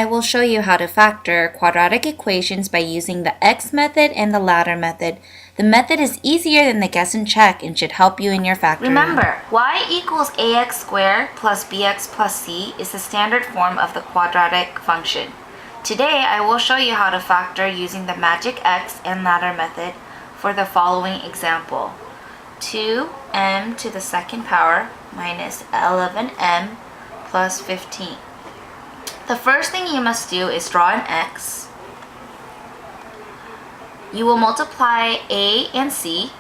I will show you how to factor quadratic equations by using the x method and the ladder method. The method is easier than the guess and check and should help you in your factoring. Remember, y equals ax squared plus bx plus c is the standard form of the quadratic function. Today, I will show you how to factor using the magic x and ladder method for the following example. 2m to the second power minus 11m plus 15. The first thing you must do is draw an x. You will multiply a and c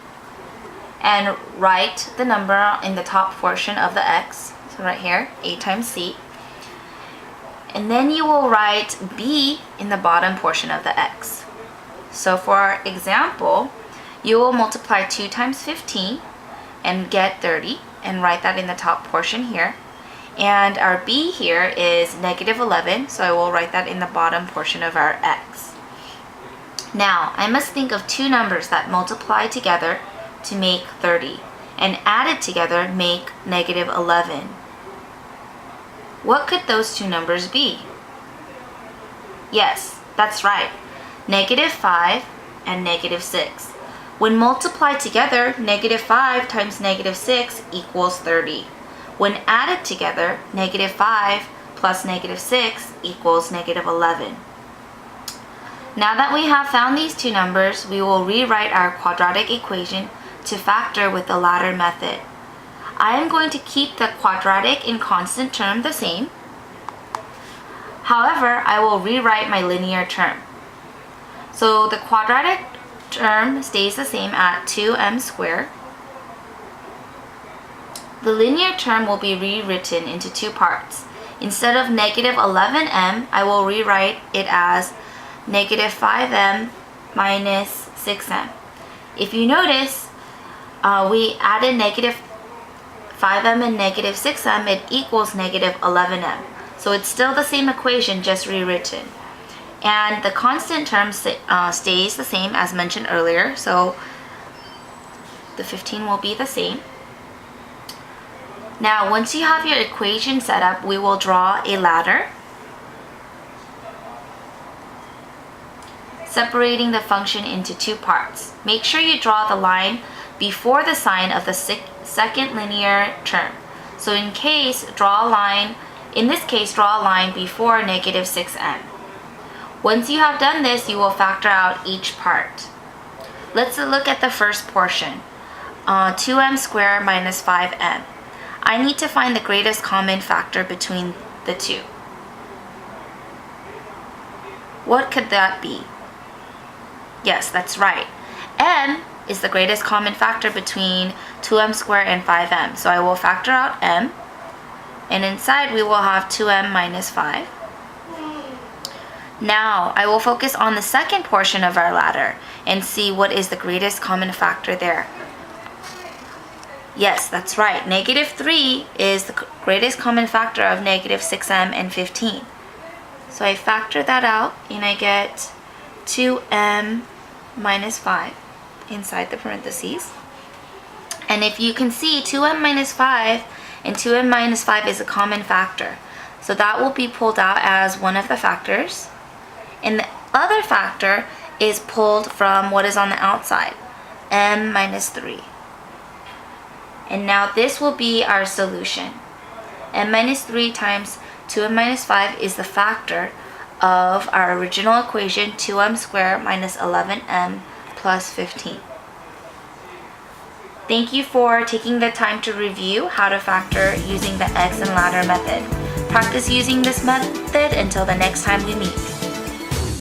and write the number in the top portion of the x. So right here, a times c. And then you will write b in the bottom portion of the x. So for example, you will multiply 2 times 15 and get 30 and write that in the top portion here. And our b here is negative 11, so I will write that in the bottom portion of our x. Now, I must think of two numbers that multiply together to make 30 and added together make negative 11. What could those two numbers be? Yes, that's right, negative 5 and negative 6. When multiplied together, negative 5 times negative 6 equals 30. When added together, negative 5 plus negative 6 equals negative 11. Now that we have found these two numbers, we will rewrite our quadratic equation to factor with the ladder method. I am going to keep the quadratic and constant term the same. However, I will rewrite my linear term. So the quadratic term stays the same at 2m squared. The linear term will be rewritten into two parts. Instead of negative 11m, I will rewrite it as negative 5m minus 6m. If you notice, we added negative 5m and negative 6m, it equals negative 11m. So it's still the same equation, just rewritten. And the constant term stays the same as mentioned earlier, so the 15 will be the same. Now, once you have your equation set up, we will draw a ladder, separating the function into two parts. Make sure you draw the line before the sign of the second linear term. So in this case, draw a line before negative 6m. Once you have done this, you will factor out each part. Let's look at the first portion, 2m squared minus 5m. I need to find the greatest common factor between the two. What could that be? Yes, that's right. M is the greatest common factor between 2m squared and 5m. So I will factor out m, and inside we will have 2m minus 5. Now, I will focus on the second portion of our ladder and see what is the greatest common factor there. Yes, that's right. Negative 3 is the greatest common factor of negative 6m and 15. So I factor that out and I get 2m minus 5 inside the parentheses. And if you can see, 2m minus 5 and 2m minus 5 is a common factor. So that will be pulled out as one of the factors. And the other factor is pulled from what is on the outside, m minus 3. And now this will be our solution. M minus 3 times 2m minus 5 is the factor of our original equation, 2m squared minus 11m plus 15. Thank you for taking the time to review how to factor using the x and ladder method. Practice using this method until the next time we meet.